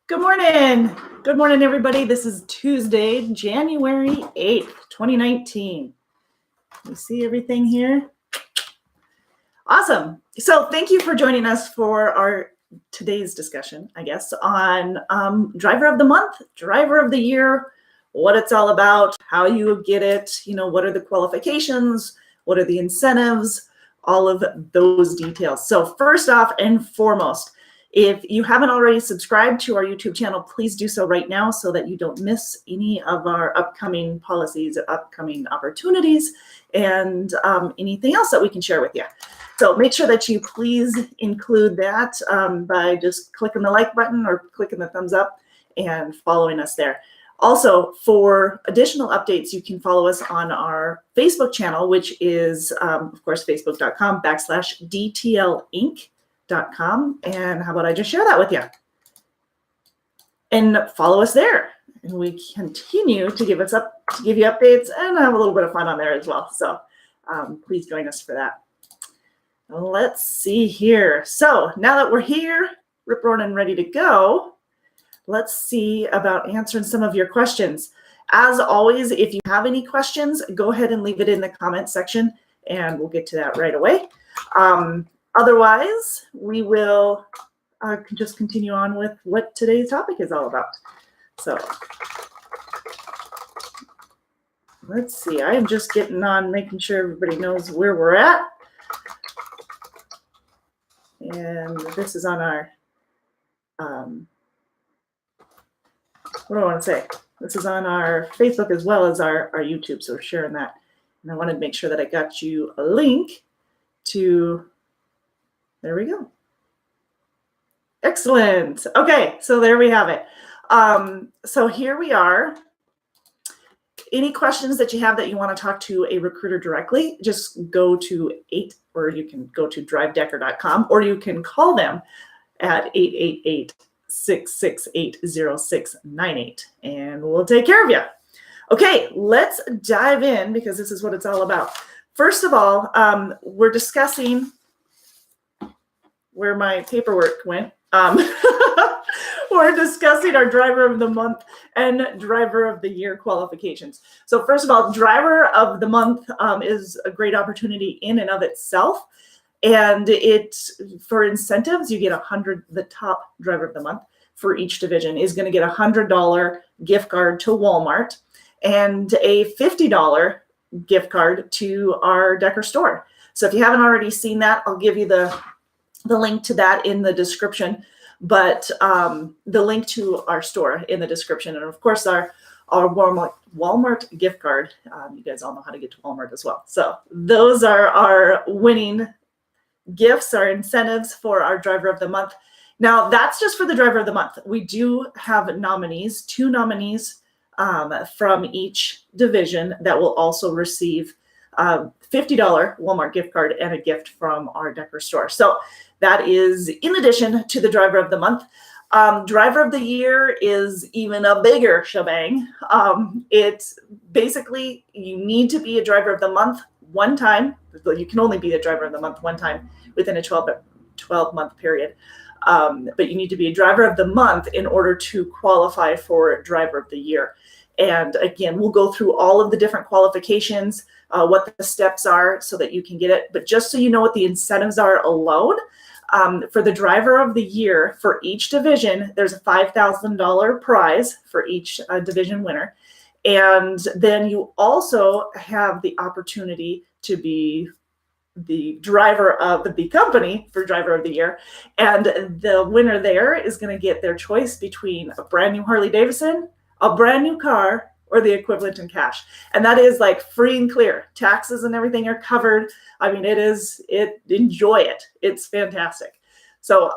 Good morning. Good morning, everybody. This is Tuesday, January 8th, 2019. You see everything here? Awesome. So thank you for joining us for our today's discussion, I guess, on Driver of the Month, Driver of the Year, what it's all about, how you get it, what are the qualifications, what are the incentives, all of those details. So first off and foremost, if you haven't already subscribed to our YouTube channel, please do so right now so that you don't miss any of our upcoming policies, upcoming opportunities, and anything else that we can share with you. So make sure that you please include that by just clicking the like button or clicking the thumbs up and following us there. Also, for additional updates, you can follow us on our Facebook channel, which is, of course, facebook.com/DTLinc.com. And how about I just share that with you? And follow us there. And we continue to give you updates and have a little bit of fun on there as well. So please join us for that. Let's see here. So now that we're here, rip-roaring and ready to go, let's see about answering some of your questions. As always, if you have any questions, go ahead and leave it in the comment section and we'll get to that right away. Otherwise, we will just continue on with what today's topic is all about. So let's see. I am just getting on, making sure everybody knows where we're at. And this is on our, what do I want to say? This is on our Facebook as well as our YouTube, so we're sharing that. And I wanted to make sure that I got you a link to, there we go. Excellent. Okay, so there we have it. So here we are. Any questions that you have that you want to talk to a recruiter directly, just go to or you can go to drivedecker.com, or you can call them at 888-668-0698, and we'll take care of you. Okay, let's dive in because this is what it's all about. First of all, we're discussing where my paperwork went. We're discussing our Driver of the Month and Driver of the Year qualifications. So first of all, Driver of the Month is a great opportunity in and of itself. And for incentives, you get the top Driver of the Month for each division is going to get a $100 gift card to Walmart and a $50 gift card to our Decker store. So if you haven't already seen that, I'll give you the link to that in the description, but the link to our store in the description. And of course, our Walmart gift card. You guys all know how to get to Walmart as well. So those are our winning gifts, our incentives for our Driver of the Month. Now, that's just for the Driver of the Month. We do have nominees, 2 nominees from each division that will also receive $50 Walmart gift card and a gift from our Decker store. So that is in addition to the Driver of the Month. Driver of the Year is even a bigger shebang. It's basically, you need to be a Driver of the Month one time. You can only be a Driver of the Month one time within a 12-month period. But you need to be a Driver of the Month in order to qualify for Driver of the Year. And again, we'll go through all of the different qualifications, what the steps are so that you can get it. But just so you know what the incentives are alone, for the Driver of the Year, for each division, there's a $5,000 prize for each division winner. And then you also have the opportunity to be the driver of the company for Driver of the Year. And the winner there is going to get their choice between a brand new Harley Davidson, a brand new car, or the equivalent in cash. And that is like free and clear. Taxes and everything are covered. I mean, enjoy it. It's fantastic. So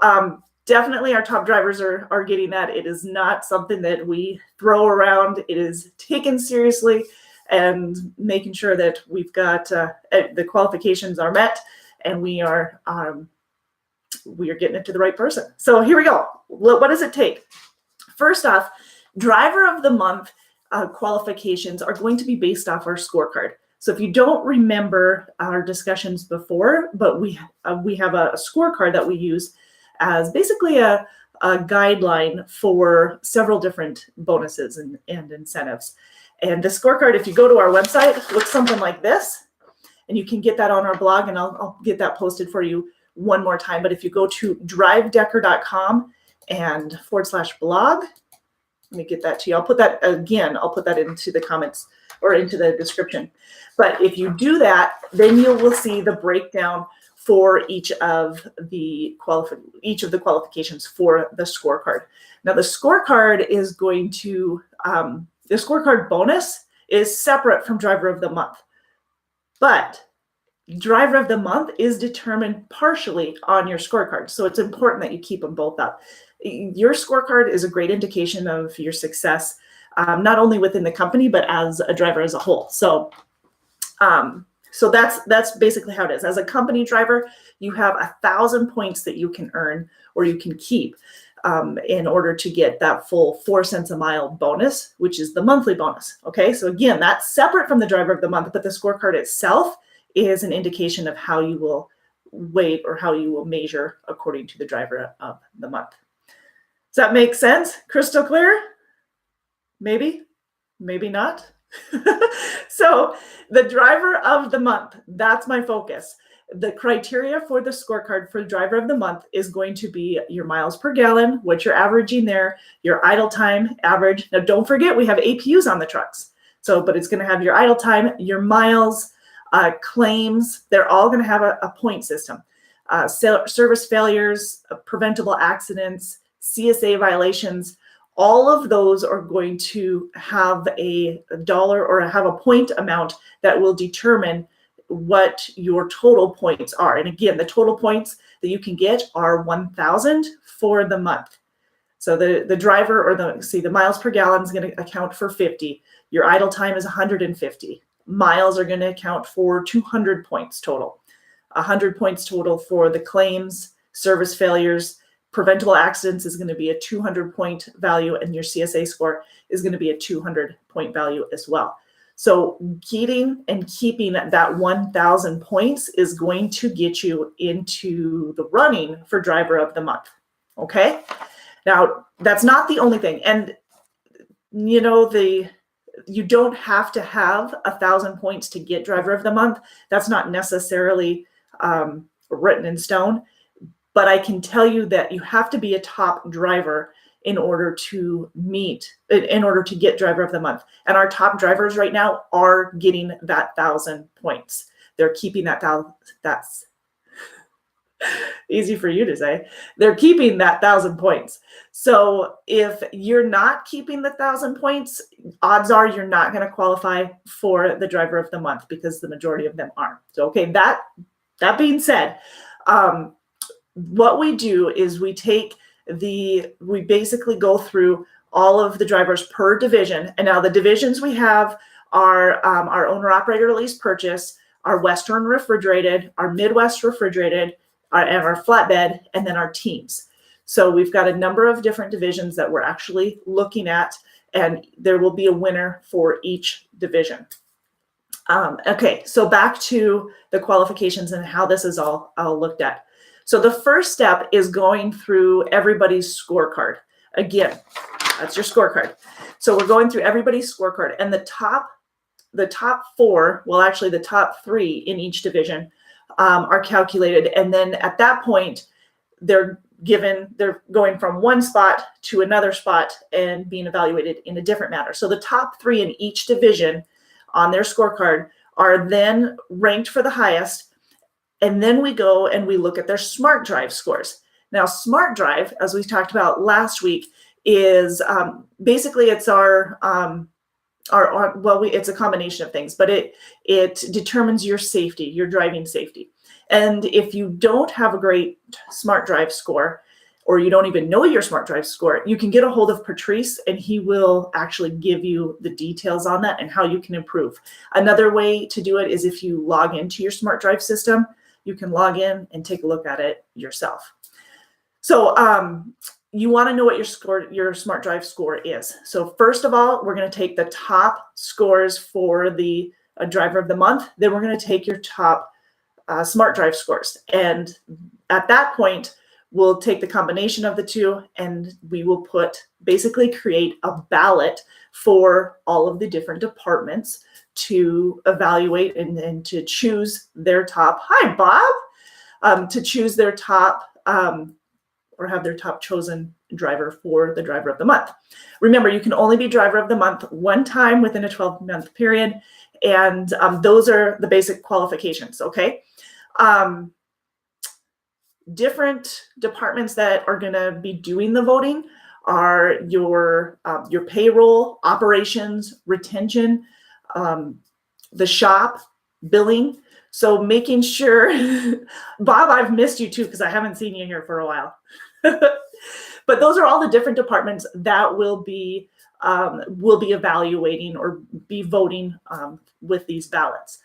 definitely our top drivers are getting that. It is not something that we throw around. It is taken seriously and making sure that we've got the qualifications are met and we are getting it to the right person. So here we go. What does it take? First off, Driver of the Month qualifications are going to be based off our scorecard. So if you don't remember our discussions before, but we have a scorecard that we use as basically a a guideline for several different bonuses and incentives. And the scorecard, if you go to our website, looks something like this. And you can get that on our blog, and I'll get that posted for you one more time. But if you go to drivedecker.com and /blog, let me get that to you. I'll put that into the comments or into the description. But if you do that, then you will see the breakdown for each of the qualifications for the scorecard. Now, the scorecard is going to, the scorecard bonus is separate from driver of the month. But driver of the month is determined partially on your scorecard. So it's important that you keep them both up. Your scorecard is a great indication of your success, not only within the company, but as a driver as a whole. So that's basically how it is. As a company driver, you have 1,000 points that you can earn or you can keep in order to get that full 4 cents a mile bonus, which is the monthly bonus. Okay, so again, that's separate from the driver of the month, but the scorecard itself is an indication of how you will weight or how you will measure according to the driver of the month. Does that make sense? Crystal clear? Maybe, maybe not. So the driver of the month, that's my focus. The criteria for the scorecard for the driver of the month is going to be your miles per gallon, what you're averaging there, your idle time average. Now, don't forget, we have APUs on the trucks. So, but it's going to have your idle time, your miles, claims. They're all going to have a point system. Service failures, preventable accidents, CSA violations, all of those are going to have a dollar or have a point amount that will determine what your total points are. And again, the total points that you can get are 1,000 for the month. So the driver or the miles per gallon is going to account for 50. Your idle time is 150. Miles are going to account for 200 points total. 100 points total for the claims, service failures. Preventable accidents is going to be a 200-point value, and your CSA score is going to be a 200-point value as well. So getting and keeping that 1,000 points is going to get you into the running for driver of the month. Okay? Now, that's not the only thing. And, you know, you don't have to have 1,000 points to get driver of the month. That's not necessarily written in stone. But I can tell you that you have to be a top driver in order to get driver of the month. And our top drivers right now are getting that 1,000 points. They're keeping that 1,000. That's easy for you to say. They're keeping that 1,000 points. So if you're not keeping the 1,000 points, odds are you're not going to qualify for the driver of the month because the majority of them are. So, okay, that being said, what we do is we basically go through all of the drivers per division. And now the divisions we have are our owner operator lease purchase, our Western refrigerated, our Midwest refrigerated, and our flatbed, and then our teams. So we've got a number of different divisions that we're actually looking at, and there will be a winner for each division. Okay, so back to the qualifications and how this is all looked at. So the first step is going through everybody's scorecard. Again, that's your scorecard. So we're going through everybody's scorecard, and the top four, well, actually the top three in each division are calculated. And then at that point, they're going from one spot to another spot and being evaluated in a different manner. So the top three in each division on their scorecard are then ranked for the highest. And then we go and we look at their Smart Drive scores. Now, Smart Drive, as we talked about last week, is basically it's it's a combination of things, but it determines your safety, your driving safety. And if you don't have a great Smart Drive score, or you don't even know your Smart Drive score, you can get a hold of Patrice and he will actually give you the details on that and how you can improve. Another way to do it is if you log into your Smart Drive system, you can log in and take a look at it yourself. So you want to know what your Smart Drive score is. So first of all, we're going to take the top scores for the driver of the month. Then we're going to take your top Smart Drive scores. And at that point, we'll take the combination of the two and we will basically create a ballot for all of the different departments to evaluate and to choose their top. Hi, Bob. To choose their top or have their top chosen driver for the driver of the month. Remember, you can only be driver of the month one time within a 12-month period. And those are the basic qualifications, okay? Different departments that are going to be doing the voting are your payroll, operations, retention, the shop, billing. So making sure, Bob, I've missed you too because I haven't seen you here for a while. But those are all the different departments that will be evaluating or be voting with these ballots.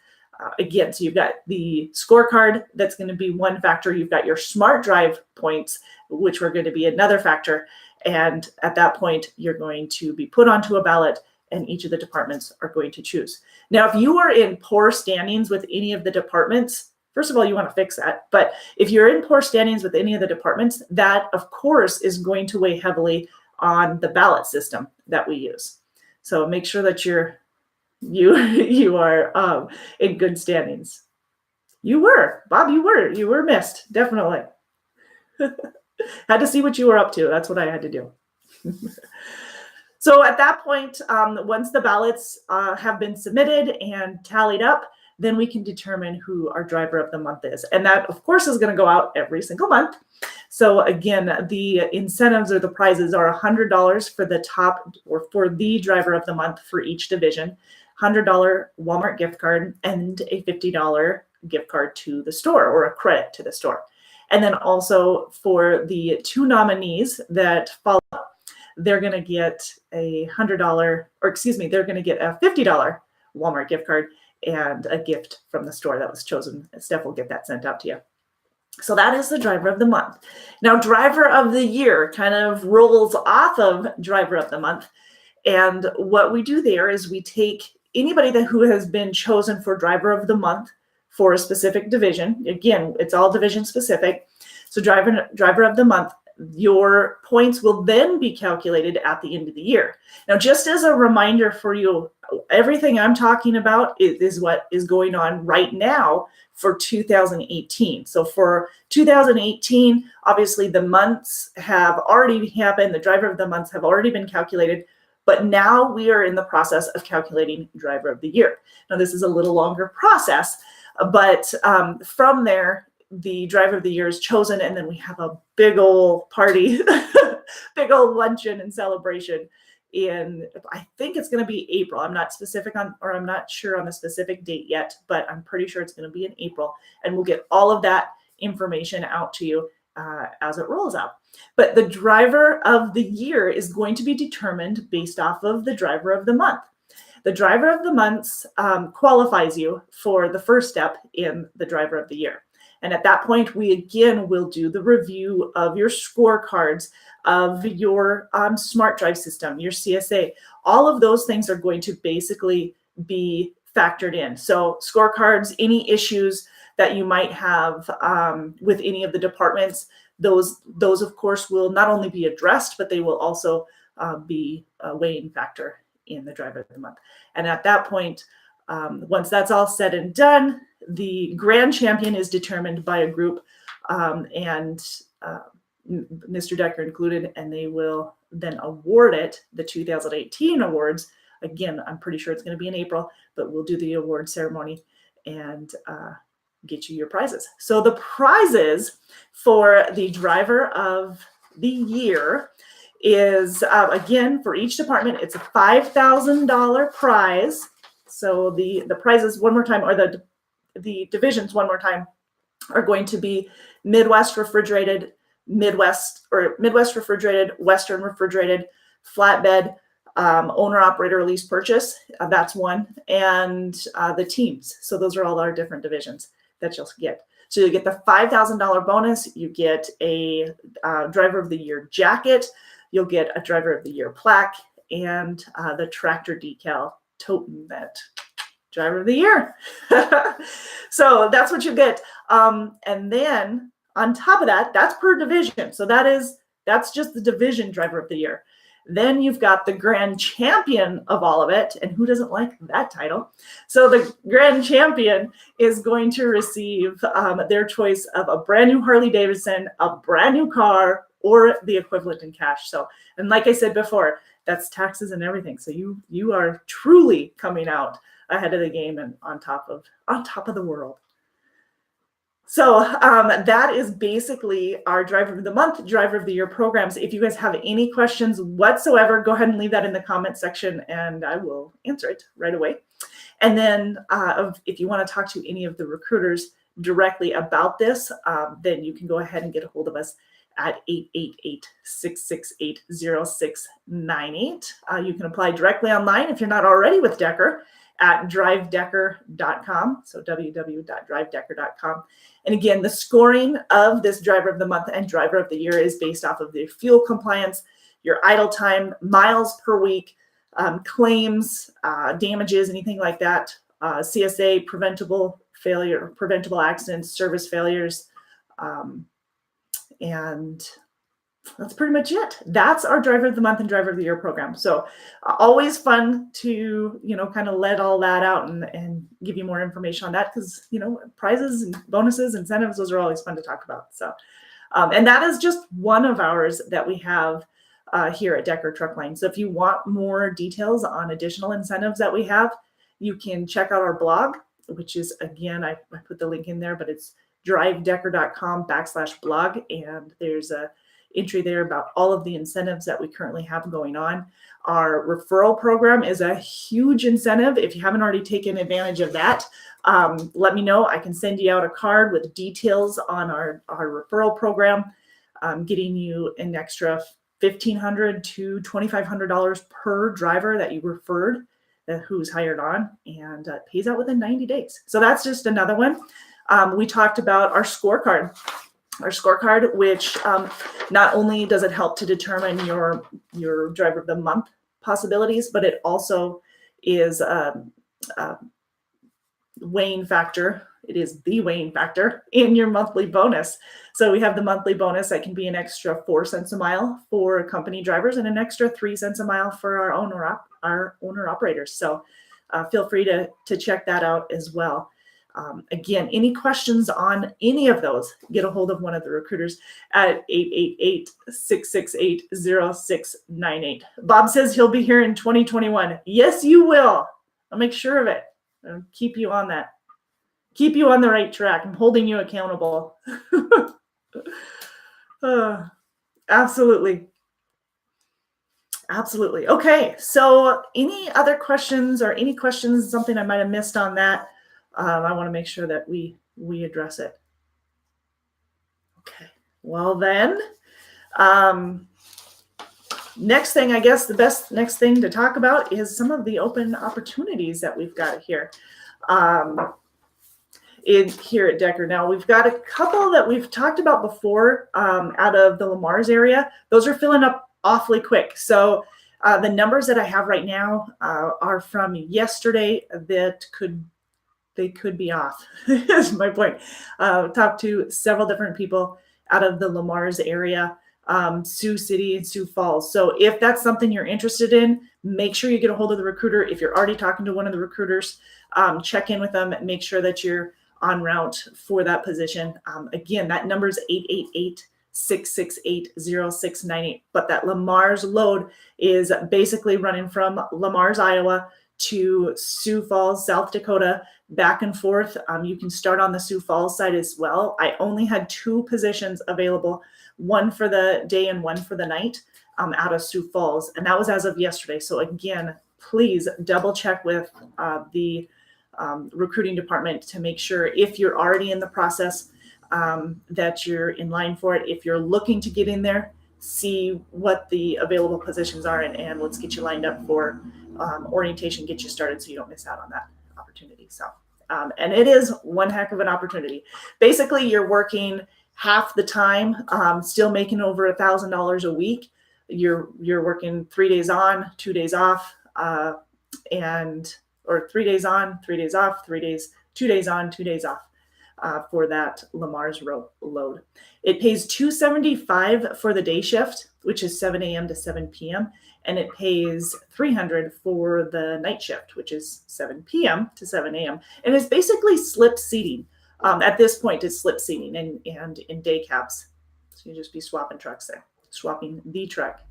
Again, so you've got the scorecard, that's going to be one factor. You've got your Smart Drive points, which are going to be another factor. And at that point, you're going to be put onto a ballot and each of the departments are going to choose. Now, if you are in poor standings with any of the departments, first of all, you want to fix that. But if you're in poor standings with any of the departments, that, of course, is going to weigh heavily on the ballot system that we use. So make sure that you are in good standings. You were, Bob, you were missed, definitely. Had to see what you were up to. That's what I had to do. So at that point, once the ballots have been submitted and tallied up, then we can determine who our driver of the month is. And that, of course, is going to go out every single month. So again, the incentives or the prizes are $100 for the top or for the driver of the month for each division, $100 Walmart gift card, and a $50 gift card to the store or a credit to the store. And then also for the two nominees that follow, they're going to get a $100, or excuse me, they're going to get a $50 Walmart gift card and a gift from the store that was chosen. Steph will get that sent out to you. So that is the driver of the month. Now, driver of the year kind of rolls off of driver of the month. And what we do there is we take anybody who has been chosen for driver of the month for a specific division. Again, it's all division specific. So driver of the month, your points will then be calculated at the end of the year. Now, just as a reminder for you, everything I'm talking about is what is going on right now for 2018. So for 2018, obviously the months have already happened. The driver of the months have already been calculated, but now we are in the process of calculating driver of the year. Now, this is a little longer process, but from there, the driver of the year is chosen, and then we have a big old party, big old luncheon and celebration in, I think it's going to be April. I'm not sure on the specific date yet, but I'm pretty sure it's going to be in April, and we'll get all of that information out to you as it rolls out. But the driver of the year is going to be determined based off of the driver of the month. The driver of the month qualifies you for the first step in the driver of the year. And at that point, we again will do the review of your scorecards, of your Smart Drive system, your CSA. All of those things are going to basically be factored in. So scorecards, any issues that you might have with any of the departments, those of course will not only be addressed, but they will also be a weighing factor in the driver of the month. And at that point, once that's all said and done, the grand champion is determined by a group and Mr. Decker included, and they will then award it, the 2018 awards. Again, I'm pretty sure it's going to be in April, but we'll do the award ceremony and get you your prizes. So the prizes for the driver of the year is, again, for each department, it's a $5,000 prize. So the prizes, one more time, or the divisions, one more time, are going to be Midwest refrigerated, Midwest refrigerated, Western refrigerated, flatbed, owner operator lease purchase. That's one, and the teams. So those are all our different divisions that you'll get. So you get the $5,000 bonus. You get a driver of the year jacket. You'll get a driver of the year plaque and the tractor decal totem that driver of the year. So that's what you get. And then on top of that, that's per division. So that's just the division driver of the year. Then you've got the grand champion of all of it. And who doesn't like that title? So the grand champion is going to receive their choice of a brand new Harley Davidson, a brand new car, or the equivalent in cash. So, and like I said before, that's taxes and everything. So you are truly coming out ahead of the game and on top of the world. So that is basically our driver of the month, driver of the year programs. If you guys have any questions whatsoever, go ahead and leave that in the comment section and I will answer it right away. And then if you want to talk to any of the recruiters directly about this, then you can go ahead and get a hold of us at 888-668-0698. You can apply directly online if you're not already with Decker at drivedecker.com. So www.drivedecker.com. And again, the scoring of this driver of the month and driver of the year is based off of the fuel compliance, your idle time, miles per week, claims, damages, anything like that, CSA, preventable failure, preventable accidents, service failures, and that's pretty much it. That's our driver of the month and driver of the year program. So always fun to, kind of let all that out and give you more information on that because, prizes and bonuses, incentives, those are always fun to talk about. So, and that is just one of ours that we have here at Decker Truck Line. So if you want more details on additional incentives that we have, you can check out our blog, which is, again, I put the link in there, but it's drivedecker.com/blog. And there's a entry there about all of the incentives that we currently have going on. Our referral program is a huge incentive. If you haven't already taken advantage of that, let me know. I can send you out a card with details on our referral program, getting you an extra $1,500 to $2,500 per driver that you referred, who's hired on, and pays out within 90 days. So that's just another one. We talked about our scorecard. Our scorecard, which not only does it help to determine your driver of the month possibilities, but it also is a weighing factor. It is the weighing factor in your monthly bonus. So we have the monthly bonus that can be an extra 4 cents a mile for company drivers and an extra 3 cents a mile for our owner operators. So feel free to check that out as well. Again, any questions on any of those, get a hold of one of the recruiters at 888-668-0698. Bob says he'll be here in 2021. Yes, you will. I'll make sure of it. I'll keep you on that. Keep you on the right track. I'm holding you accountable. Absolutely. Absolutely. Okay. So any other questions or any questions, something I might have missed on that? I want to make sure that we address it. Okay. Well then, next thing, I guess the next thing to talk about is some of the open opportunities that we've got here. Here at Decker. Now we've got a couple that we've talked about before out of the Le Mars area. Those are filling up awfully quick. So the numbers that I have right now are from yesterday they could be off. That's my point. Talked to several different people out of the Le Mars area, Sioux City and Sioux Falls. So if that's something you're interested in, make sure you get a hold of the recruiter. If you're already talking to one of the recruiters, check in with them and make sure that you're en route for that position. Again, that number is 888-668-0698. But that Le Mars load is basically running from Le Mars, Iowa to Sioux Falls, South Dakota, back and forth. You can start on the Sioux Falls side as well. I only had 2 positions available, one for the day and one for the night out of Sioux Falls. And that was as of yesterday. So again, please double check with the recruiting department to make sure if you're already in the process that you're in line for it. If you're looking to get in there, see what the available positions are and let's get you lined up for orientation, get you started so you don't miss out on that opportunity. So, and it is one heck of an opportunity. Basically, you're working half the time, still making over $1,000 a week. You're working 3 days on, 2 days off, or 3 days on, 3 days off, 2 days on, 2 days off. for that Lamar's load. It pays $275 for the day shift, which is 7 a.m. to 7 p.m., and it pays $300 for the night shift, which is 7 p.m. to 7 a.m. And it's basically slip seating. At this point, it's slip seating and in day cabs. So you just be swapping trucks there, swapping the truck.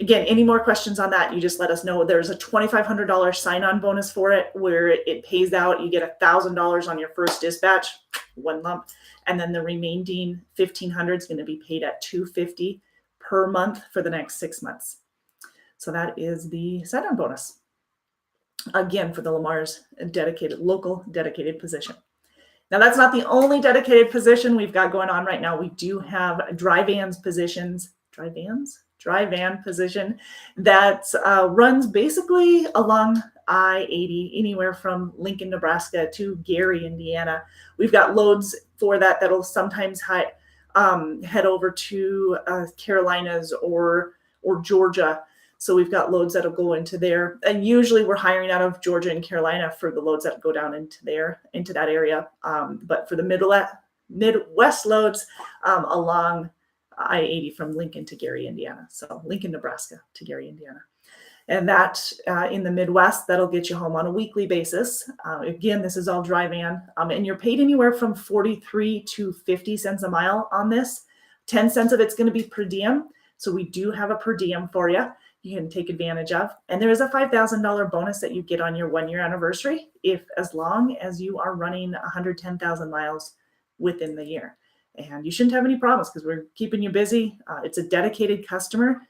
Again, any more questions on that, you just let us know. There's a $2,500 sign-on bonus for it where it pays out. You get $1,000 on your first dispatch, one lump, and then the remaining $1,500 is going to be paid at $250 per month for the next 6 months. So that is the sign-on bonus. Again, for the Lamar's local dedicated position. Now, that's not the only dedicated position we've got going on right now. We do have dry van position that runs basically along I-80, anywhere from Lincoln, Nebraska to Gary, Indiana. We've got loads for that'll sometimes head over to Carolinas or Georgia. So we've got loads that'll go into there. And usually we're hiring out of Georgia and Carolina for the loads that go down into that area. But for the Midwest loads along I-80 from Lincoln to Gary, Indiana. So Lincoln, Nebraska to Gary, Indiana. And that in the Midwest, that'll get you home on a weekly basis. Again, this is all dry van. And you're paid anywhere from 43 to 50 cents a mile on this. 10 cents of it's going to be per diem. So we do have a per diem for you. You can take advantage of. And there is a $5,000 bonus that you get on your 1-year anniversary as long as you are running 110,000 miles within the year. And you shouldn't have any problems because we're keeping you busy. It's a dedicated customer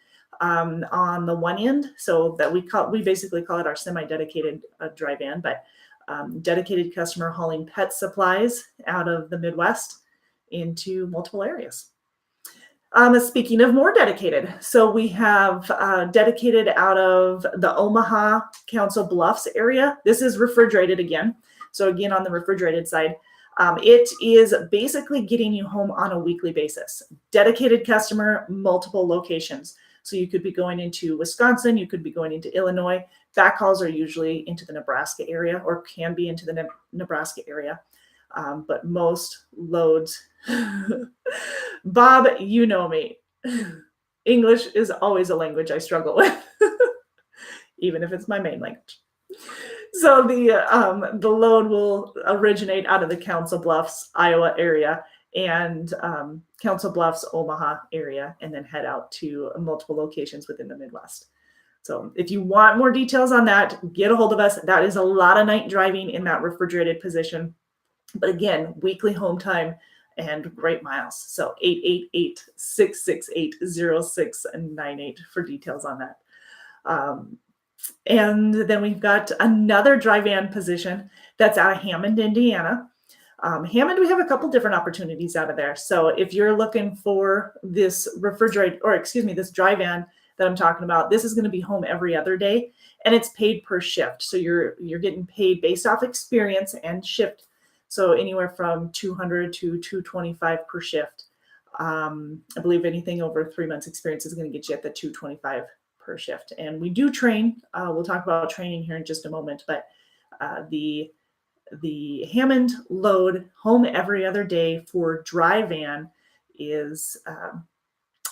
on the one end, so that we basically call it our semi-dedicated dry van, but dedicated customer hauling pet supplies out of the Midwest into multiple areas. Speaking of more dedicated, so we have dedicated out of the Omaha Council Bluffs area. This is refrigerated again. So again, on the refrigerated side, it is basically getting you home on a weekly basis. Dedicated customer, multiple locations. So you could be going into Wisconsin, you could be going into Illinois. Backhauls are usually into the Nebraska area or can be into the Nebraska area. But most loads, Bob, you know me. English is always a language I struggle with, even if it's my main language. So the load will originate out of the Council Bluffs, Iowa area and Council Bluffs, Omaha area, and then head out to multiple locations within the Midwest. So if you want more details on that, get a hold of us. That is a lot of night driving in that refrigerated position. But again, weekly home time and great miles. So 888-668-0698 for details on that. And then we've got another dry van position that's out of Hammond, Indiana. Hammond, we have a couple different opportunities out of there. So if you're looking for this this dry van that I'm talking about, this is going to be home every other day, and it's paid per shift. So you're getting paid based off experience and shift. So anywhere from $200 to $225 per shift. I believe anything over 3 months experience is going to get you at the $225 per shift. And we do train. We'll talk about training here in just a moment, but the Hammond load home every other day for dry van is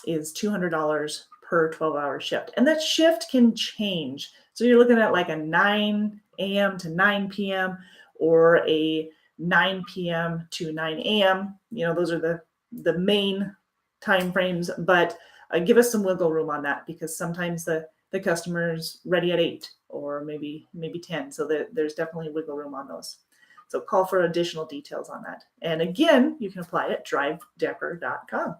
$200 per 12-hour shift. And that shift can change. So you're looking at like a 9 a.m. to 9 p.m. or a 9 p.m. to 9 a.m. Those are the main time frames, but give us some wiggle room on that because sometimes the customer's ready at 8 or maybe 10. So there's definitely wiggle room on those. So call for additional details on that. And again, you can apply at drivedepper.com.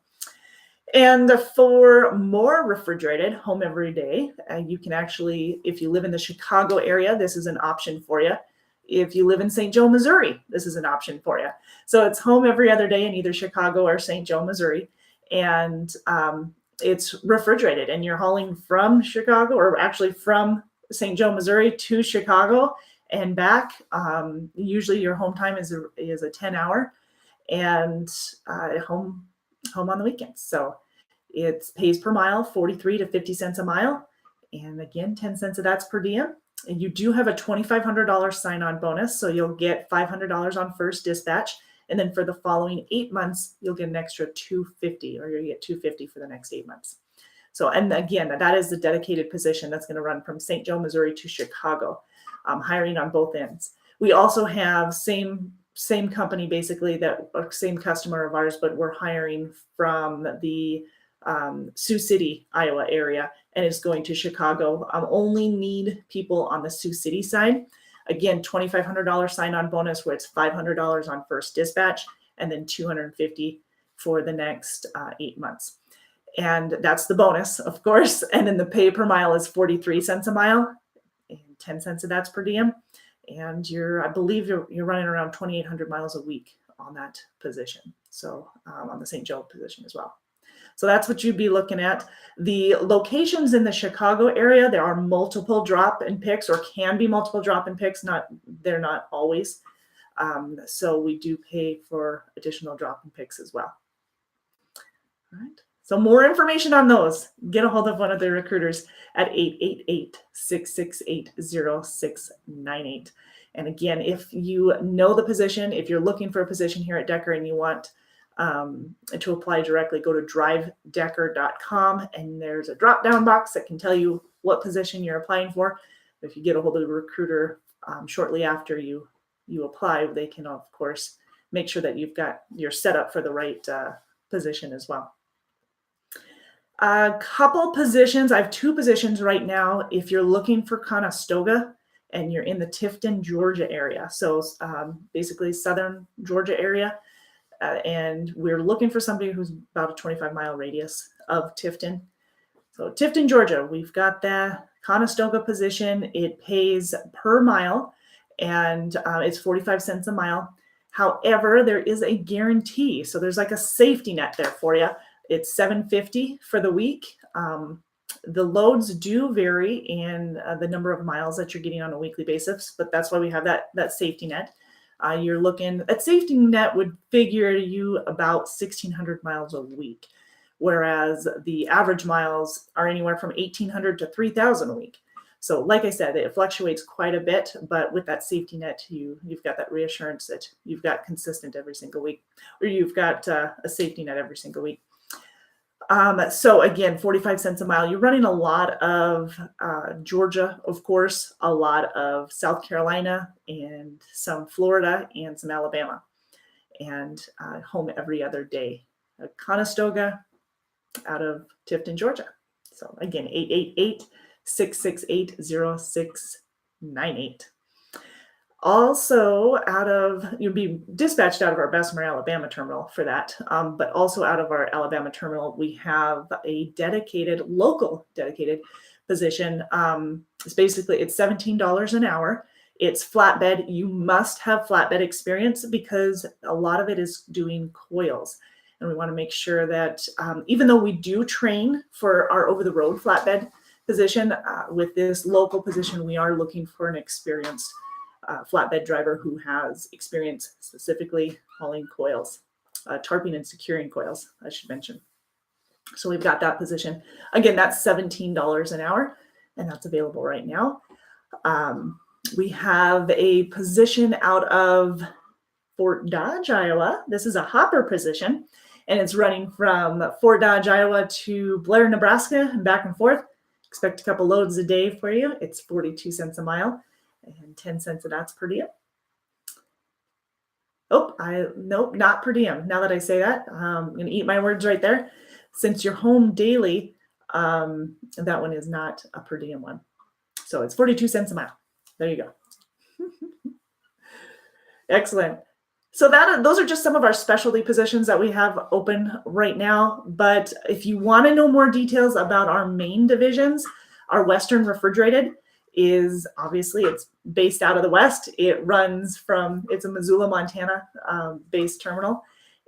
And for more refrigerated home every day, you can actually, if you live in the Chicago area, this is an option for you. If you live in St. Joe, Missouri, this is an option for you. So it's home every other day in either Chicago or St. Joe, Missouri. And it's refrigerated and you're hauling from Chicago or actually from St. Joe, Missouri to Chicago and back. Usually your home time is a 10-hour and home on the weekends. So it pays per mile, 43 to 50 cents a mile. And again, 10 cents of that's per diem. And you do have a $2,500 sign-on bonus, so you'll get $500 on first dispatch, and then for the following 8 months, you'll get an extra $250, or you get $250 for the next 8 months. So, and again, that is the dedicated position that's going to run from St. Joe, Missouri to Chicago, hiring on both ends. We also have same company, basically, that same customer of ours, but we're hiring from the Sioux City, Iowa area, and it's going to Chicago. Only need people on the Sioux City side. Again, $2,500 sign-on bonus, where it's $500 on first dispatch, and then $250 for the next 8 months. And that's the bonus, of course. And then the pay per mile is 43 cents a mile, and 10 cents of that's per diem. And I believe you're running around 2,800 miles a week on that position. So on the St. Joe position as well. So that's what you'd be looking at. The locations in the Chicago area, there are multiple drop and picks, or can be multiple drop and picks. They're not always. So we do pay for additional drop and picks as well. All right. So more information on those, get a hold of one of the recruiters at 888-668-0698. And again, if you know the position, if you're looking for a position here at Decker and you want to apply directly, go to drivedecker.com, and there's a drop-down box that can tell you what position you're applying for. If you get a hold of the recruiter shortly after you apply, they can, of course, make sure that you're set up for the right position as well. A couple positions. I have 2 positions right now. If you're looking for Conestoga and you're in the Tifton, Georgia area, so basically southern Georgia area, and we're looking for somebody who's about a 25-mile radius of Tifton. So Tifton, Georgia, we've got the Conestoga position. It pays per mile, and it's 45 cents a mile. However, there is a guarantee. So there's like a safety net there for you. It's $750 for the week. The loads do vary in the number of miles that you're getting on a weekly basis, but that's why we have that safety net. You're looking at safety net would figure you about 1,600 miles a week, whereas the average miles are anywhere from 1,800 to 3,000 a week. So like I said, it fluctuates quite a bit, but with that safety net, you've got that reassurance that you've got consistent every single week, or you've got a safety net every single week. So again, 45 cents a mile. You're running a lot of Georgia, of course, a lot of South Carolina, and some Florida, and some Alabama, and home every other day. Conestoga out of Tifton, Georgia. So again, 888-668-0698. Also you'll be dispatched out of our Bessemer, Alabama terminal for that. But also out of our Alabama terminal, we have a local dedicated position. It's $17 an hour. It's flatbed. You must have flatbed experience because a lot of it is doing coils. And we want to make sure that even though we do train for our over-the-road flatbed position, with this local position, we are looking for an experienced flatbed driver who has experience specifically hauling coils, tarping and securing coils, I should mention. So we've got that position. Again, that's $17 an hour, and that's available right now. We have a position out of Fort Dodge, Iowa. This is a hopper position, and it's running from Fort Dodge, Iowa to Blair, Nebraska, and back and forth. Expect a couple loads a day for you. It's 42 cents a mile. And 10 cents of that's per diem. Nope, not per diem. Now that I say that, I'm going to eat my words right there. Since you're home daily, that one is not a per diem one. So it's 42 cents a mile. There you go. Excellent. So those are just some of our specialty positions that we have open right now. But if you want to know more details about our main divisions, our Western Refrigerated is obviously it's based out of the West. It's a Missoula, Montana based terminal.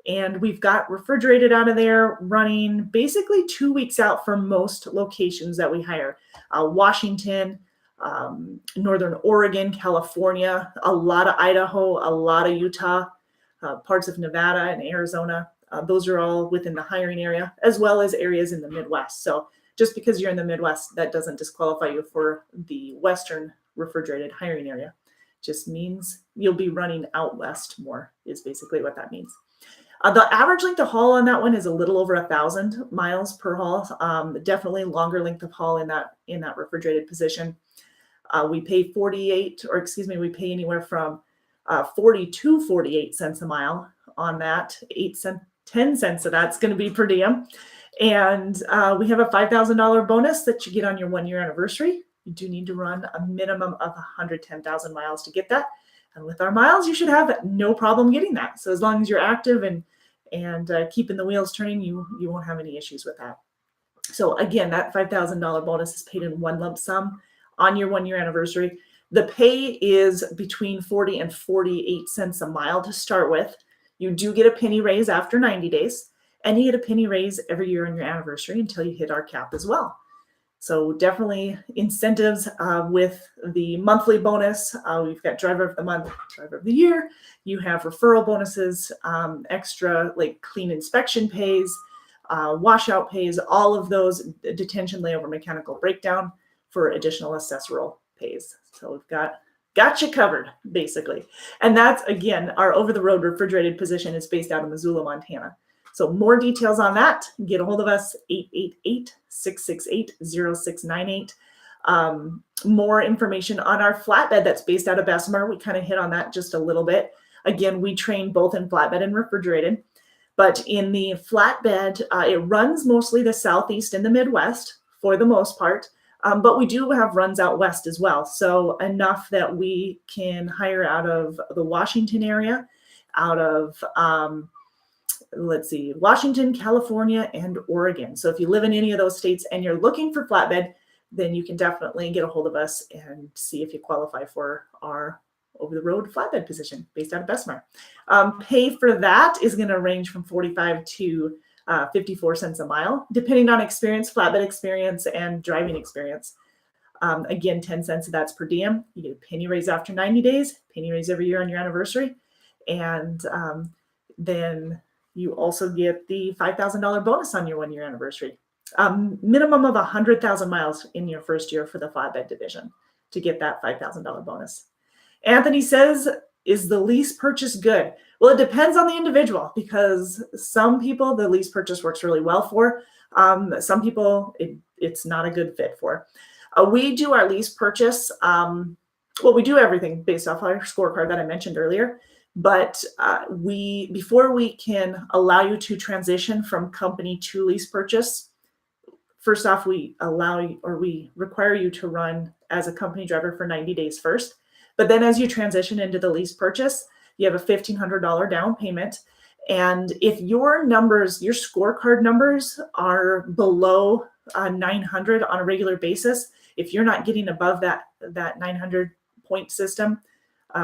And we've got Refrigerated out of there running basically 2 weeks out for most locations that we hire. Washington, Northern Oregon, California, a lot of Idaho, a lot of Utah, parts of Nevada and Arizona. Those are all within the hiring area, as well as areas in the Midwest. So just because you're in the Midwest, that doesn't disqualify you for the Western refrigerated hiring area. Just means you'll be running out west more is basically what that means. The average length of haul on that one is a little over 1,000 miles per haul. Definitely longer length of haul in that refrigerated position. We pay we pay anywhere from 40 to 48 cents a mile on that. 10 cents of that's going to be per diem. And we have a $5,000 bonus that you get on your 1-year anniversary. You do need to run a minimum of 110,000 miles to get that. And with our miles, you should have no problem getting that. So as long as you're active and keeping the wheels turning, you won't have any issues with that. So again, that $5,000 bonus is paid in one lump sum on your 1-year anniversary. The pay is between 40 and 48 cents a mile to start with. You do get a penny raise after 90 days, and you get a penny raise every year on your anniversary until you hit our cap as well. So definitely incentives with the monthly bonus. We've got driver of the month, driver of the year. You have referral bonuses, extra like clean inspection pays, washout pays, all of those, detention, layover, mechanical breakdown for additional accessoral pays. So we've got you covered basically. And that's, again, our over-the-road refrigerated position is based out of Missoula, Montana. So more details on that, get a hold of us, 888-668-0698. More information on our flatbed that's based out of Bessemer. We kind of hit on that just a little bit. Again, we train both in flatbed and refrigerated. But in the flatbed, it runs mostly the Southeast and the Midwest for the most part. But we do have runs out west as well. So enough that we can hire out of the Washington area, out of Washington, California, and Oregon. So if you live in any of those states and you're looking for flatbed, then you can definitely get a hold of us and see if you qualify for our over-the-road flatbed position based out of Bessemer. Pay for that is going to range from 45 to 54 cents a mile, depending on experience, flatbed experience, and driving experience. Again, 10 cents of that's per diem. You get a penny raise after 90 days, penny raise every year on your anniversary. And then you also get the $5,000 bonus on your 1-year anniversary. Minimum of 100,000 miles in your first year for the flatbed division to get that $5,000 bonus. Anthony says, is the lease purchase good? Well, it depends on the individual, because some people the lease purchase works really well for. Some people it's not a good fit for. We do our lease purchase. We do everything based off our scorecard that I mentioned earlier. But before we can allow you to transition from company to lease purchase, first off, we require you to run as a company driver for 90 days first. But then as you transition into the lease purchase, you have a $1,500 down payment. And if your scorecard numbers are below 900 on a regular basis, if you're not getting above that 900 point system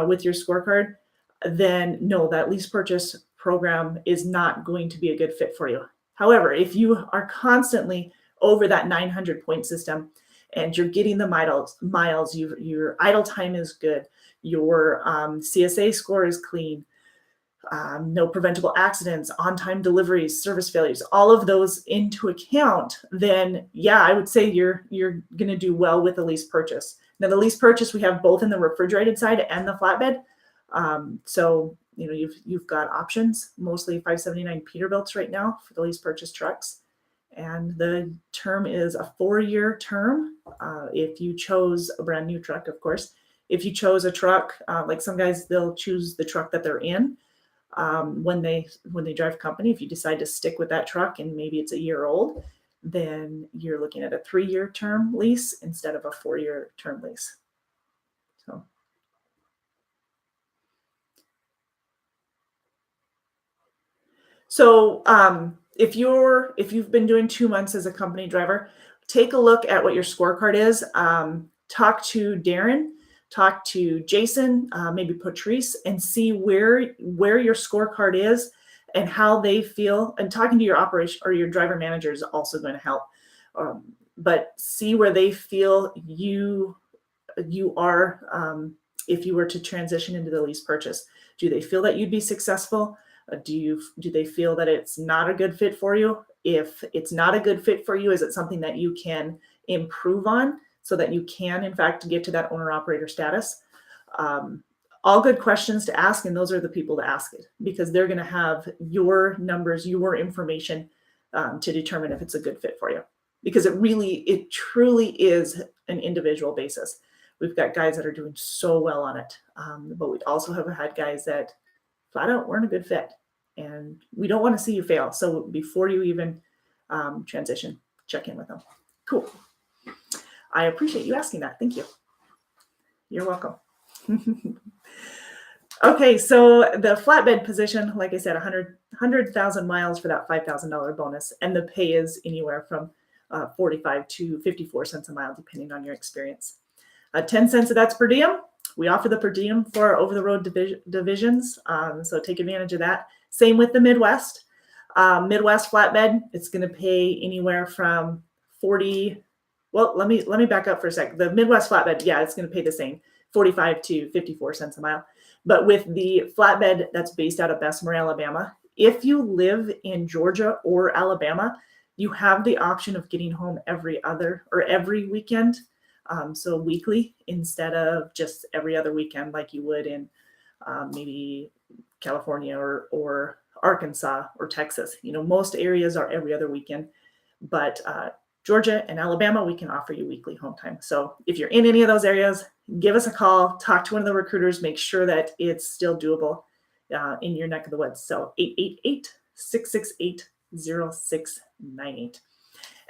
with your scorecard, then no, that lease purchase program is not going to be a good fit for you. However, if you are constantly over that 900 point system and you're getting the miles, your idle time is good, your CSA score is clean, no preventable accidents, on-time deliveries, service failures, all of those into account, then yeah, I would say you're going to do well with the lease purchase. Now, the lease purchase, we have both in the refrigerated side and the flatbed. So you've got options, mostly 579 Peterbilts right now for the lease purchase trucks. And the term is a 4-year term. If you chose a brand new truck, of course. If you chose a truck, like some guys, they'll choose the truck that they're in when they drive company. If you decide to stick with that truck and maybe it's a year old, then you're looking at a 3-year term lease instead of a 4-year term lease. So if you've been doing 2 months as a company driver, take a look at what your scorecard is. Talk to Darren, talk to Jason, maybe Patrice, and see where your scorecard is and how they feel. And talking to your operation or your driver manager is also going to help. But see where they feel you are if you were to transition into the lease purchase. Do they feel that you'd be successful? Do they feel that it's not a good fit for you? If it's not a good fit for you, is it something that you can improve on so that you can, in fact, get to that owner-operator status. All good questions to ask, and those are the people to ask it, because they're going to have your numbers, your information to determine if it's a good fit for you. Because it truly is an individual basis. We've got guys that are doing so well on it, but we also have had guys that flat out weren't a good fit, and we don't want to see you fail. So before you even transition, check in with them. Cool. I appreciate you asking that. Thank you. You're welcome. Okay, so the flatbed position, like I said, 100,000 miles for that $5,000 bonus, and the pay is anywhere from 45 to 54 cents a mile, depending on your experience. 10 cents of that's per diem. We offer the per diem for our over-the-road divisions, so take advantage of that. Same with the Midwest. Midwest flatbed, it's going to pay anywhere from 40. Well, let me back up for a sec. The Midwest flatbed, yeah, it's going to pay the same, 45 to 54 cents a mile. But with the flatbed that's based out of Bessemer, Alabama, if you live in Georgia or Alabama, you have the option of getting home every weekend. So weekly instead of just every other weekend like you would in maybe California or Arkansas or Texas. Most areas are every other weekend, but Georgia and Alabama, we can offer you weekly home time. So if you're in any of those areas, give us a call, talk to one of the recruiters, make sure that it's still doable in your neck of the woods. So 888-668-0698.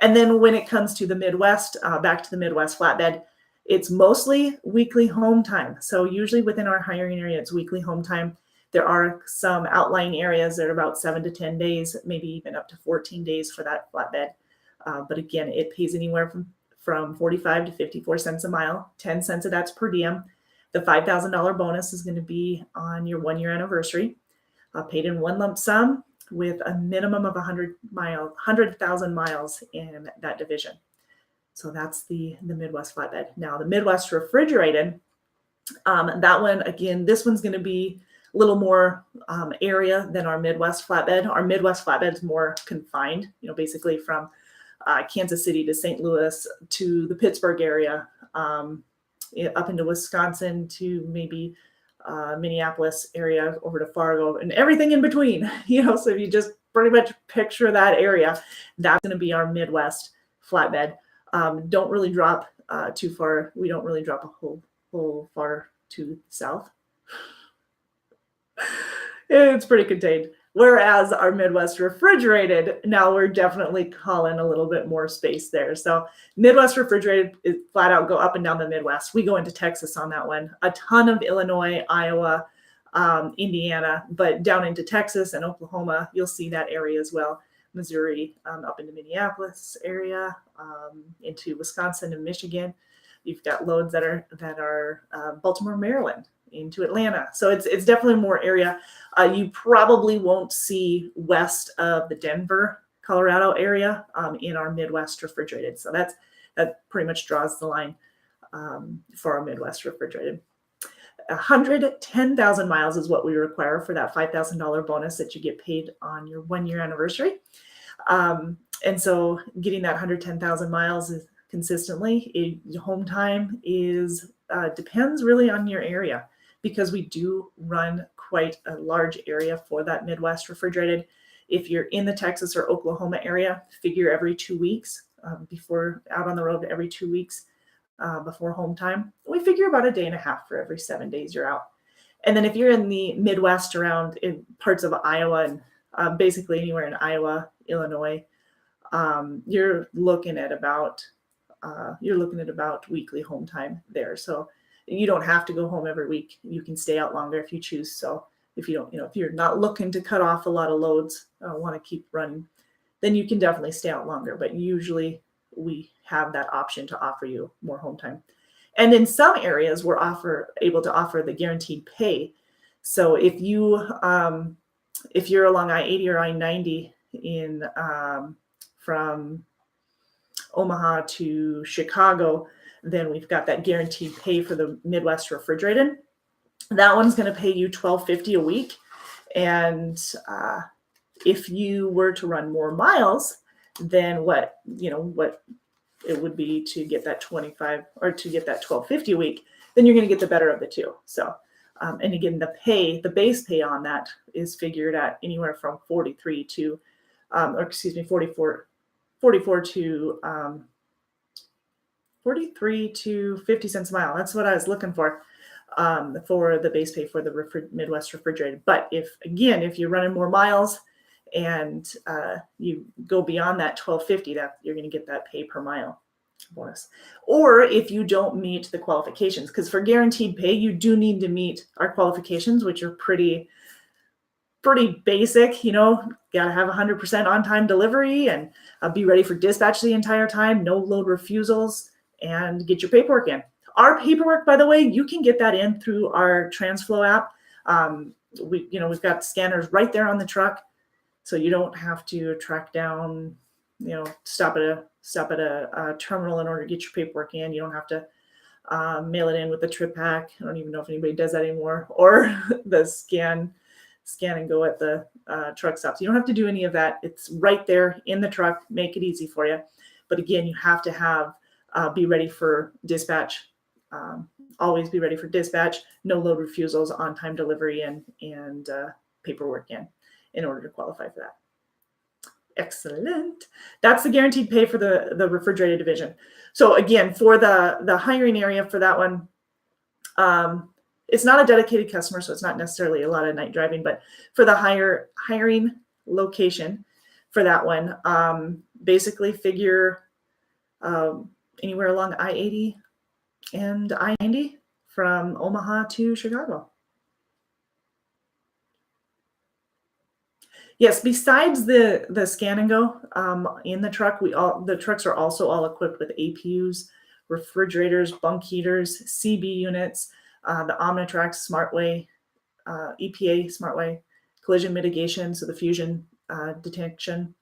And then when it comes to the Midwest, back to the Midwest flatbed, it's mostly weekly home time. So usually within our hiring area, it's weekly home time. There are some outlying areas that are about 7 to 10 days, maybe even up to 14 days for that flatbed. But again, it pays anywhere from 45 to 54 cents a mile. 10 cents of that's per diem. The $5,000 bonus is going to be on your 1-year anniversary, paid in one lump sum with a minimum of 100,000 miles in that division. So that's the Midwest flatbed. Now the Midwest refrigerated, that one, again, this one's going to be a little more area than our Midwest flatbed. Our Midwest flatbed is more confined, basically from Kansas City to St. Louis to the Pittsburgh area, up into Wisconsin to maybe Minneapolis area over to Fargo and everything in between. So if you just pretty much picture that area, that's going to be our Midwest flatbed. Don't really drop too far. We don't really drop a whole far to south. It's pretty contained. Whereas our Midwest refrigerated, now we're definitely calling a little bit more space there. So Midwest refrigerated is flat out go up and down the Midwest. We go into Texas on that one. A ton of Illinois, Iowa, Indiana, but down into Texas and Oklahoma, you'll see that area as well. Missouri, up into Minneapolis area, into Wisconsin and Michigan. You've got loads that are Baltimore, Maryland, into Atlanta. So it's definitely more area. You probably won't see west of the Denver, Colorado area in our Midwest refrigerated. So that pretty much draws the line for our Midwest refrigerated. 110,000 miles is what we require for that $5,000 bonus that you get paid on your 1-year anniversary. And so getting that 110,000 miles is consistently, home time is depends really on your area, because we do run quite a large area for that Midwest refrigerated. If you're in the Texas or Oklahoma area, figure every 2 weeks before out on the road every 2 weeks before home time. We figure about a day and a half for every 7 days you're out. And then if you're in the Midwest around in parts of Iowa and basically anywhere in Iowa, Illinois, you're looking at about weekly home time there. So you don't have to go home every week. You can stay out longer if you choose. So if you don't, if you're not looking to cut off a lot of loads, want to keep running, then you can definitely stay out longer. But usually we have that option to offer you more home time. And in some areas, we're able to offer the guaranteed pay. So if you're along I-80 or I-90 from Omaha to Chicago, then we've got that guaranteed pay for the Midwest refrigerated. That one's going to pay you $12.50 a week. And if you were to run more miles than what it would be to get that 25 or to get that 1250 a week, then you're going to get the better of the two. So, and again, the base pay on that is figured at anywhere from 43 to, 44 to 43 to 50 cents a mile. That's what I was looking for the base pay for the Midwest refrigerated. But if you're running more miles and you go beyond that 1250, that you're going to get that pay per mile bonus. Or if you don't meet the qualifications, because for guaranteed pay, you do need to meet our qualifications, which are pretty basic. Got to have 100% on-time delivery and be ready for dispatch the entire time, no load refusals, and get your paperwork in. Our paperwork, by the way, you can get that in through our TransFlow app. We've got scanners right there on the truck, so you don't have to track down, stop at a terminal in order to get your paperwork in. You don't have to mail it in with the trip pack. I don't even know if anybody does that anymore, or the scan and go at the truck stops. You don't have to do any of that. It's right there in the truck. Make it easy for you. But again, you have to be ready for dispatch. Always be ready for dispatch, no load refusals, on-time delivery, and paperwork in order to qualify for that. Excellent. That's the guaranteed pay for the refrigerated division. So again, for the hiring area for that one, it's not a dedicated customer, so it's not necessarily a lot of night driving, but for the hiring location for that one, basically figure anywhere along I-80 and I-90 from Omaha to Chicago. Yes, besides the scan and go in the truck, the trucks are also all equipped with APUs, refrigerators, bunk heaters, CB units, the Omnitrax SmartWay, EPA SmartWay, collision mitigation, so the fusion detection,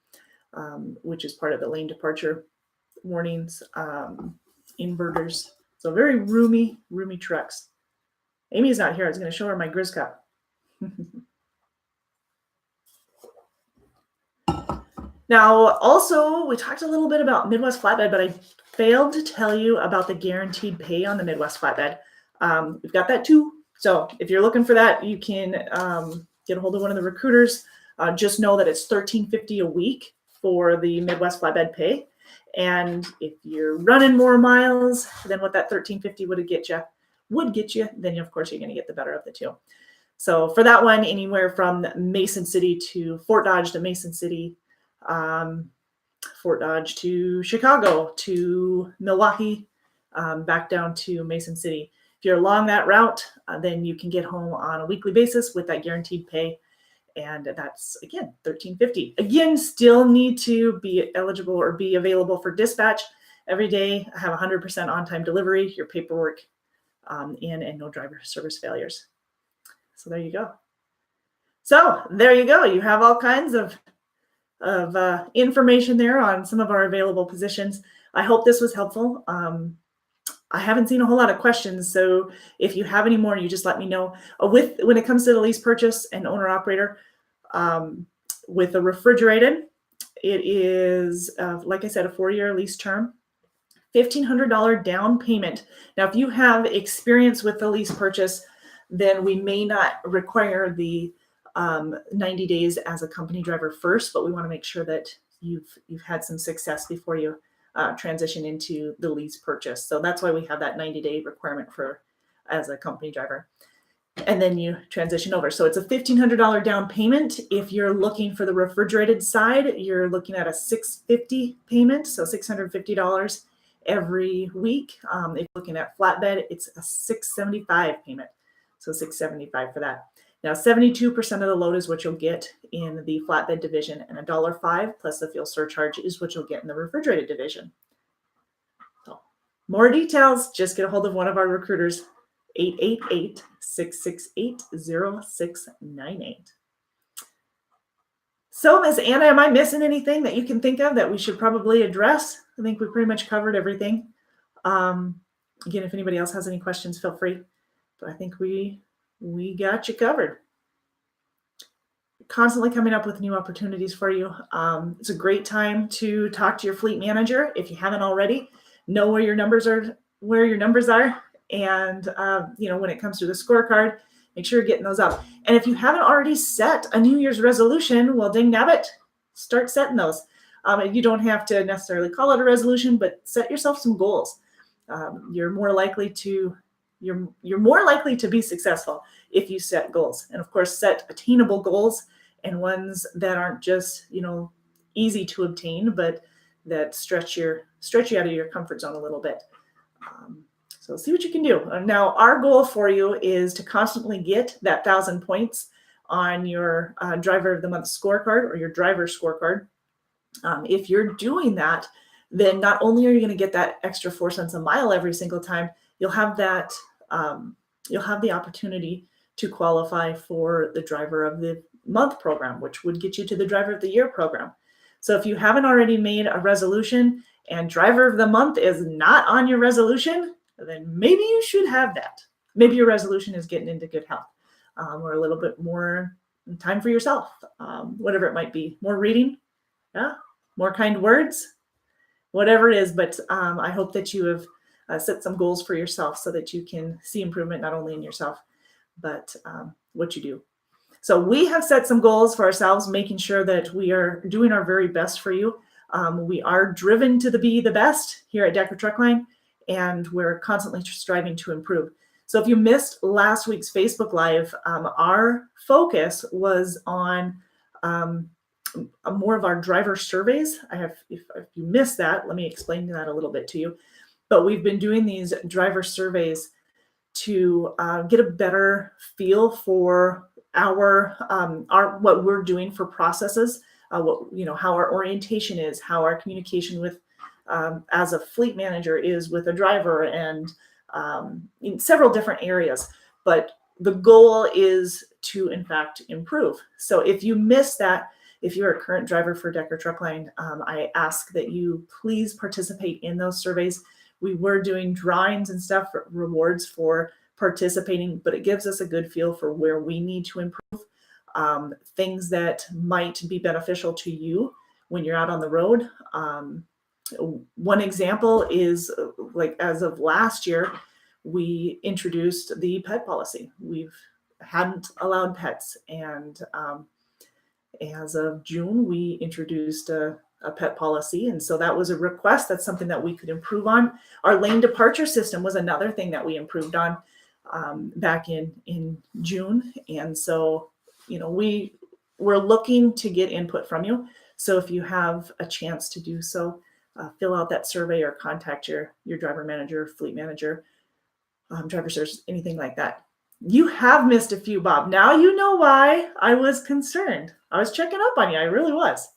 which is part of the lane departure warnings, inverters. So very roomy trucks. Amy's not here. I was going to show her my Grizz Cup. Now, also, we talked a little bit about Midwest Flatbed, but I failed to tell you about the guaranteed pay on the Midwest Flatbed. We've got that too. So if you're looking for that, you can get a hold of one of the recruiters. Just know that it's $13.50 a week for the Midwest Flatbed pay. And if you're running more miles than what that $13.50 would get you, then of course you're going to get the better of the two. So for that one, anywhere from Mason City to Fort Dodge to Mason City, Fort Dodge to Chicago to Milwaukee, back down to Mason City. If you're along that route, then you can get home on a weekly basis with that guaranteed pay. And that's, again, $13.50. Again, still need to be eligible or be available for dispatch every day. Have 100% on-time delivery, your paperwork in, and no driver service failures. So there you go. So there you go. You have all kinds of information there on some of our available positions. I hope this was helpful. I haven't seen a whole lot of questions, so if you have any more, you just let me know. When it comes to the lease purchase and owner operator, with the refrigerated, it is, like I said, a 4-year lease term, $1,500 down payment. Now, if you have experience with the lease purchase, then we may not require the 90 days as a company driver first, but we want to make sure that you've had some success before you transition into the lease purchase. So that's why we have that 90-day requirement as a company driver. And then you transition over. So it's a $1,500 down payment. If you're looking for the refrigerated side, you're looking at a $650 payment, so $650 every week. If you're looking at flatbed, it's a $675 payment, so $675 for that. Now, 72% of the load is what you'll get in the flatbed division, and $1.05 plus the fuel surcharge is what you'll get in the refrigerated division. So, more details, just get a hold of one of our recruiters, 888-668-0698. So, Ms. Anna, am I missing anything that you can think of that we should probably address? I think we pretty much covered everything. Again, if anybody else has any questions, feel free. But I think we got you covered. constantly coming up with new opportunities for you. It's a great time to talk to your fleet manager if you haven't already. Know where your numbers are, and when it comes to the scorecard, make sure you're getting those up. And if you haven't already set a New Year's resolution, well, dang nabbit, start setting those. You don't have to necessarily call it a resolution, but set yourself some goals. You're more likely to be successful if you set goals, and of course, set attainable goals and ones that aren't just easy to obtain, but that stretch you out of your comfort zone a little bit. So see what you can do. Now, our goal for you is to constantly get that 1,000 points on your Driver of the Month scorecard or your driver scorecard. If you're doing that, then not only are you going to get that extra 4 cents a mile every single time, you'll have that you'll have the opportunity to qualify for the Driver of the Month program, which would get you to the Driver of the Year program. So if you haven't already made a resolution and Driver of the Month is not on your resolution, then maybe you should have that. Maybe your resolution is getting into good health, or a little bit more time for yourself, whatever it might be. More reading, more kind words, whatever it is. But I hope that you have set some goals for yourself so that you can see improvement not only in yourself, but what you do. So we have set some goals for ourselves, making sure that we are doing our very best for you. We are driven to be the best here at Decker Truckline, and we're constantly striving to improve. So if you missed last week's Facebook Live, our focus was on more of our driver surveys. If you missed that, let me explain that a little bit to you. But we've been doing these driver surveys to get a better feel for our what we're doing for processes, how our orientation is, how our communication with as a fleet manager is with a driver, and in several different areas. But the goal is to in fact improve. So if you miss that, if you're a current driver for Decker Truckline, I ask that you please participate in those surveys. We were doing drawings and stuff, rewards for participating, but it gives us a good feel for where we need to improve, things that might be beneficial to you when you're out on the road. One example is, like, as of last year, we introduced the pet policy. Hadn't allowed pets, and as of June, we introduced a pet policy, and so that was a request. That's something that we could improve on. Our lane departure system was another thing that we improved on back in June, and so we're looking to get input from you. So if you have a chance to do so, fill out that survey or contact your driver manager, fleet manager, driver service, anything like that. You have missed a few, Bob. Now you know why I was concerned. I was checking up on you. I really was.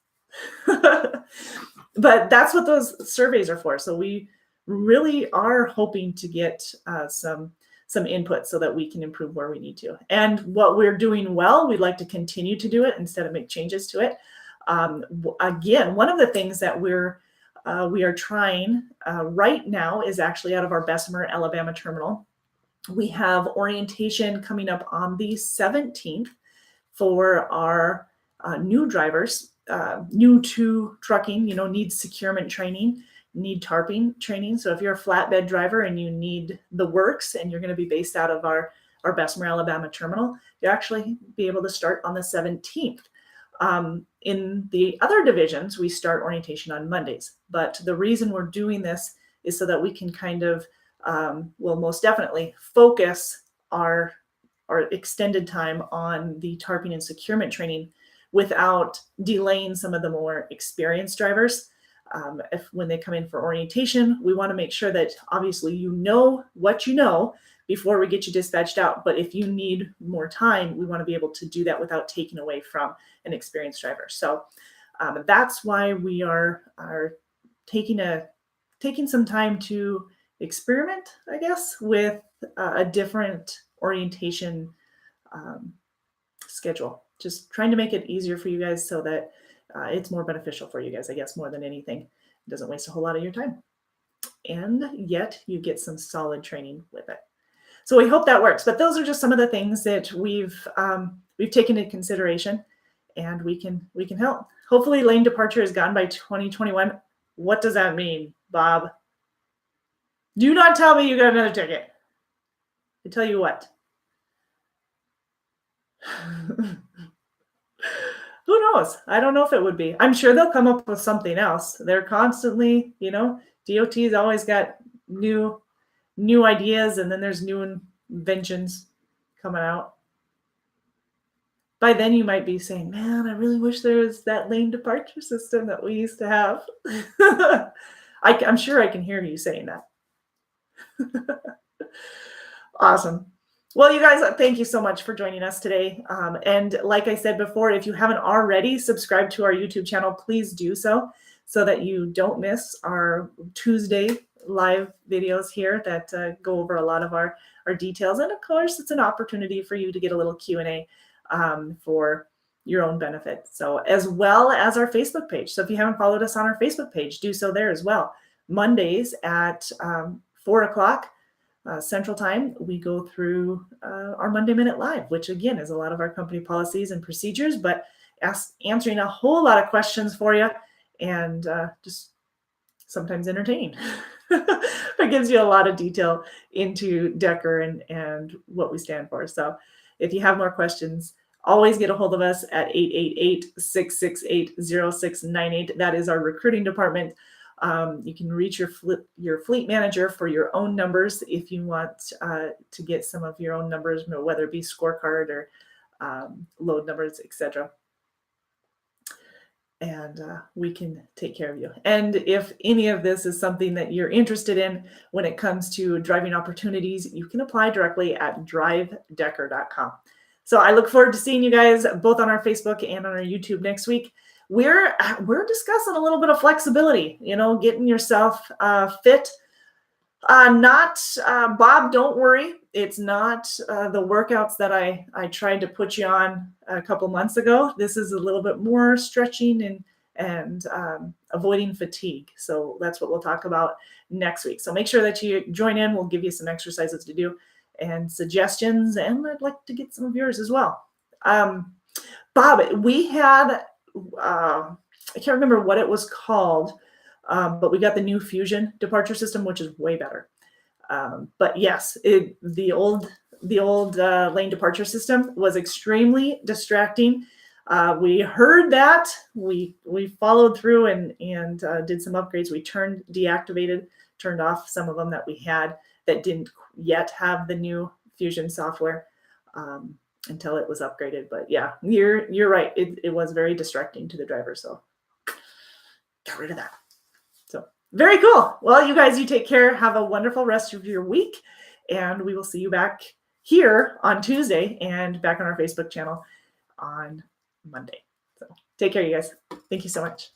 But that's what those surveys are for. So we really are hoping to get some input so that we can improve where we need to. And what we're doing well, we'd like to continue to do it instead of make changes to it. Again, one of the things that we are trying right now is actually out of our Bessemer, Alabama terminal. We have orientation coming up on the 17th for our new drivers, new to trucking, need securement training, need tarping training. So if you're a flatbed driver and you need the works and you're going to be based out of our Bessemer, Alabama terminal, you actually be able to start on the 17th. In the other divisions, we start orientation on Mondays. But the reason we're doing this is so that we can kind of, most definitely focus our extended time on the tarping and securement training without delaying some of the more experienced drivers. When they come in for orientation, we want to make sure that obviously you know what you know before we get you dispatched out. But if you need more time, we want to be able to do that without taking away from an experienced driver. So that's why we are taking some time to experiment, I guess, with a different orientation schedule. Just trying to make it easier for you guys so that it's more beneficial for you guys, I guess, more than anything. It doesn't waste a whole lot of your time. And yet you get some solid training with it. So we hope that works. But those are just some of the things that we've taken into consideration. and we can help. Hopefully lane departure is gone by 2021. What does that mean, Bob? Do not tell me you got another ticket. I tell you what. Who knows? I don't know if it would be. I'm sure they'll come up with something else. They're constantly, DOT's always got new ideas, and then there's new inventions coming out. By then you might be saying, man, I really wish there was that lane departure system that we used to have. I'm sure I can hear you saying that. Awesome. Well, you guys, thank you so much for joining us today. And like I said before, if you haven't already subscribed to our YouTube channel, please do so that you don't miss our Tuesday live videos here that go over a lot of our details. And of course, it's an opportunity for you to get a little Q&A for your own benefit. So as well as our Facebook page. So if you haven't followed us on our Facebook page, do so there as well. Mondays at 4 o'clock Central Time, we go through our Monday Minute Live, which again is a lot of our company policies and procedures, but answering a whole lot of questions for you and just sometimes entertaining. It gives you a lot of detail into Decker and what we stand for. So if you have more questions, always get a hold of us at 888-668-0698. That is our recruiting department. You can reach your fleet manager for your own numbers if you want to get some of your own numbers, whether it be scorecard or load numbers, etc. And we can take care of you. And if any of this is something that you're interested in when it comes to driving opportunities, you can apply directly at drivedecker.com. So I look forward to seeing you guys both on our Facebook and on our YouTube next week. We're discussing a little bit of flexibility, getting yourself fit. Bob, don't worry. It's not the workouts that I tried to put you on a couple months ago. This is a little bit more stretching and avoiding fatigue. So that's what we'll talk about next week. So make sure that you join in. We'll give you some exercises to do and suggestions, and I'd like to get some of yours as well. Bob, we had, I can't remember what it was called, but we got the new Fusion departure system, which is way better. But yes, the old lane departure system was extremely distracting. We heard that. We followed through and did some upgrades. We turned off some of them that we had that didn't yet have the new Fusion software until it was upgraded. But yeah, you're right. It was very distracting to the driver. So got rid of that. So very cool. Well, you guys, you take care. Have a wonderful rest of your week. And we will see you back here on Tuesday and back on our Facebook channel on Monday. So take care, you guys. Thank you so much.